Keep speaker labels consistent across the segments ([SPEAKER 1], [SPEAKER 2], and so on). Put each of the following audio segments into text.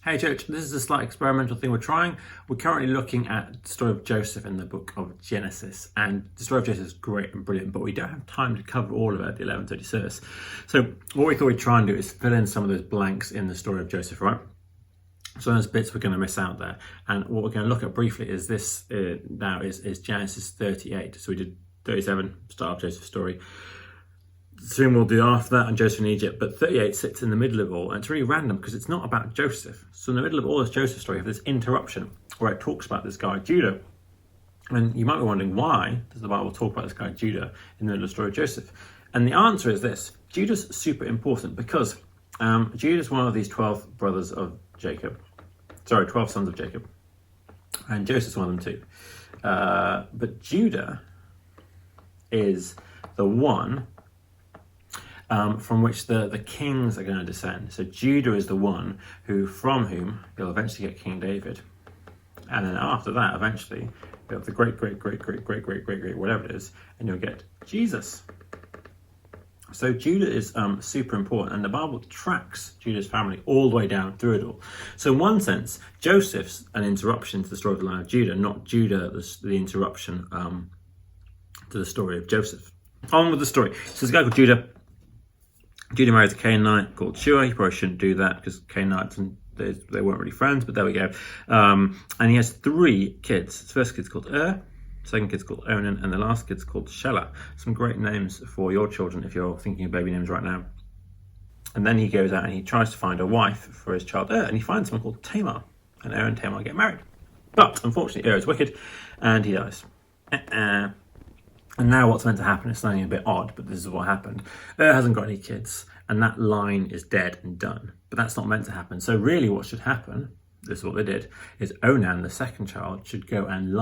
[SPEAKER 1] Hey church, this is a slight experimental thing we're trying. We're currently looking at the story of Joseph in the book of Genesis, and the story of Joseph is great and brilliant, but we don't have time to cover all of it at the 11:30 service. So what we thought we'd try and do is fill in some of those blanks in the story of Joseph, right? So those bits we're going to miss out there, and what we're going to look at briefly is this now is Genesis 38. So we did 37, start of Joseph's story. Soon we'll do after that and Joseph in Egypt, but 38 sits in the middle of all, and it's really random because it's not about Joseph. So in the middle of all this Joseph story, you have this interruption where it talks about this guy Judah, and you might be wondering, why does the Bible talk about this guy Judah in the middle of the story of Joseph? And the answer is this: Judah's super important because Judah's one of these 12 brothers of Jacob. 12 sons of Jacob, and Joseph's one of them too. But Judah is the one from which the kings are going to descend. So Judah is the one from whom you'll eventually get King David. And then after that, eventually, you'll have the great, whatever it is, and you'll get Jesus. So Judah is super important, and the Bible tracks Judah's family all the way down through it all. So in one sense, Joseph's an interruption to the story of the line of Judah, not Judah the interruption to the story of Joseph. On with the story. So there's a guy called Judah. Judah marries a Canaanite called Shua. He probably shouldn't do that because Canaanites and they weren't really friends, but there we go. And he has 3 kids. His first kid's called second kid's called Onan, and the last kid's called Shelah. Some great names for your children if you're thinking of baby names right now. And then he goes out and he tries to find a wife for his child and he finds someone called Tamar. And and Tamar get married. But unfortunately, is wicked and he dies. And now what's meant to happen is something a bit odd, but this is what happened. Hasn't got any kids, and that line is dead and done. But that's not meant to happen. So really what should happen, this is what they did, is Onan, the second child, should go and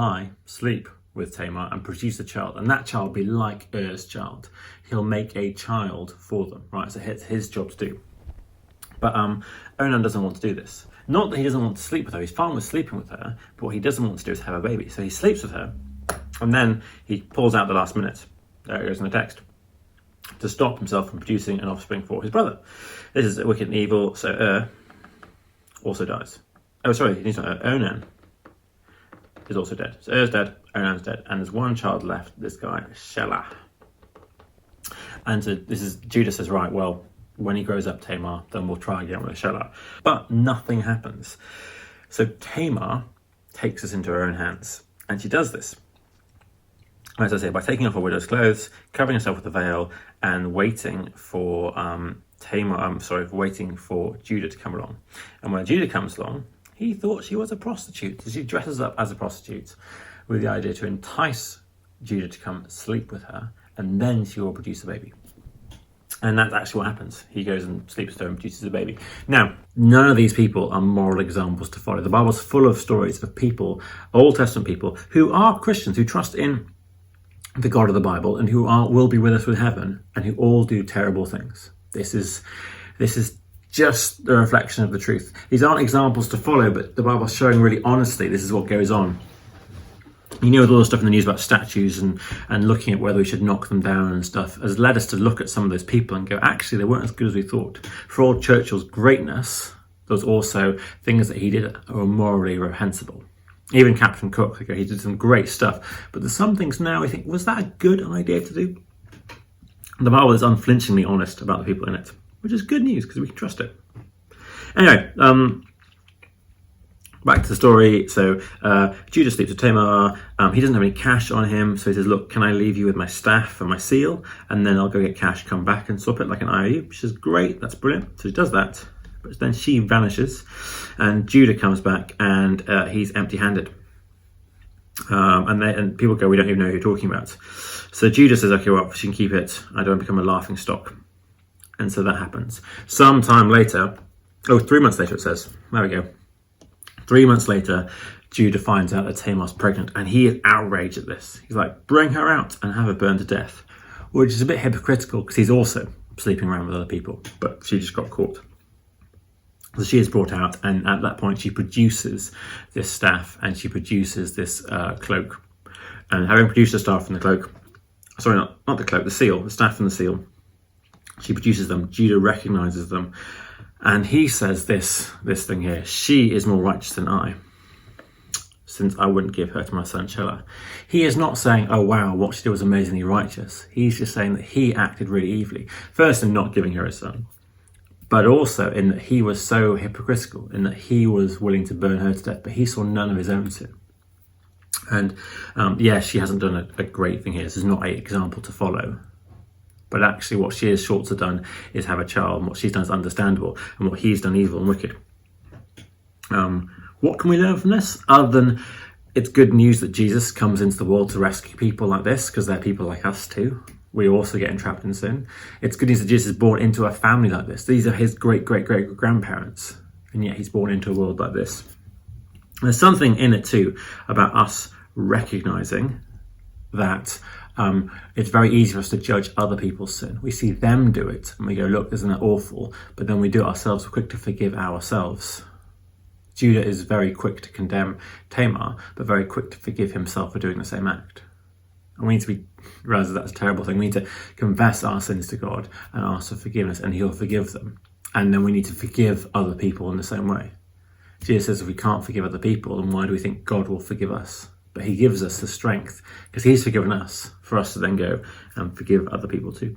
[SPEAKER 1] sleep with Tamar and produce a child. And that child be like Er's child. He'll make a child for them, right? So it's his job to do. But Onan doesn't want to do this. Not that he doesn't want to sleep with her. He's fine with sleeping with her, but what he doesn't want to do is have a baby. So he sleeps with her, and then he pulls out the last minute, there it goes in the text, to stop himself from producing an offspring for his brother. This is wicked and evil, so also dies. Oh, sorry, Onan is also dead. So Er's dead, Onan's dead, and there's one child left, this guy, Shelah. And so Judah says, right, well, when he grows up, Tamar, then we'll try again with Shelah. But nothing happens. So Tamar takes this into her own hands, and she does this, as I say, by taking off her widow's clothes, covering herself with a veil, and waiting for waiting for Judah to come along. And when Judah comes along, he thought she was a prostitute. So she dresses up as a prostitute with the idea to entice Judah to come sleep with her, and then she will produce a baby. And that's actually what happens. He goes and sleeps with her and produces a baby. Now, none of these people are moral examples to follow. The Bible's full of stories of people, Old Testament people, who are Christians, who trust in the God of the Bible, and who will be with us with heaven, and who all do terrible things. This is just the reflection of the truth. These aren't examples to follow, but the Bible's showing really honestly this is what goes on. You know, with all the stuff in the news about statues and looking at whether we should knock them down and stuff has led us to look at some of those people and go, actually, they weren't as good as we thought. For all Churchill's greatness, there was also things that he did that were morally reprehensible. Even Captain Cook, he did some great stuff. But there's some things now we think, was that a good idea to do? The Bible is unflinchingly honest about the people in it, which is good news because we can trust it. Anyway, back to the story. So Judah sleeps with Tamar. He doesn't have any cash on him, so he says, look, can I leave you with my staff and my seal? And then I'll go get cash, come back and swap it like an IOU, which is great. That's brilliant. So he does that. But then she vanishes, and Judah comes back, and he's empty-handed. And people go, we don't even know who you're talking about. So Judah says, okay, well, she can keep it. I don't become a laughing stock. And so that happens. Sometime later, 3 months later it says, there we go. 3 months later, Judah finds out that Tamar's pregnant, and he is outraged at this. He's like, bring her out and have her burned to death, which is a bit hypocritical because he's also sleeping around with other people, but she just got caught. So she is brought out, and at that point she produces this staff and she produces this cloak. And having produced the staff and the cloak, sorry, not the cloak, the seal, the staff and the seal, she produces them. Judah recognizes them And he says this thing here, she is more righteous than I, since I wouldn't give her to my son Shelah. He is not saying, oh wow, what she did was amazingly righteous. He's just saying that he acted really evilly. First, in not giving her a son, but also in that he was so hypocritical, in that he was willing to burn her to death, but he saw none of his own sin. And she hasn't done a great thing here. This is not an example to follow. But actually what she is short to done is have a child, and what she's done is understandable, and what he's done evil and wicked. What can we learn from this? Other than it's good news that Jesus comes into the world to rescue people like this, because they're people like us too. We also get entrapped in sin. It's good news that Jesus is born into a family like this. These are his great-great-great-grandparents, and yet he's born into a world like this. There's something in it too about us recognizing that it's very easy for us to judge other people's sin. We see them do it and we go, look, isn't that awful? But then we do it ourselves. We're quick to forgive ourselves. Judah is very quick to condemn Tamar, but very quick to forgive himself for doing the same act. And we need to realize that's a terrible thing. We need to confess our sins to God and ask for forgiveness, and he'll forgive them. And then we need to forgive other people in the same way. Jesus says if we can't forgive other people, then why do we think God will forgive us? But he gives us the strength, because he's forgiven us, for us to then go and forgive other people too.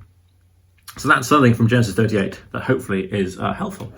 [SPEAKER 1] So that's something from Genesis 38 that hopefully is helpful.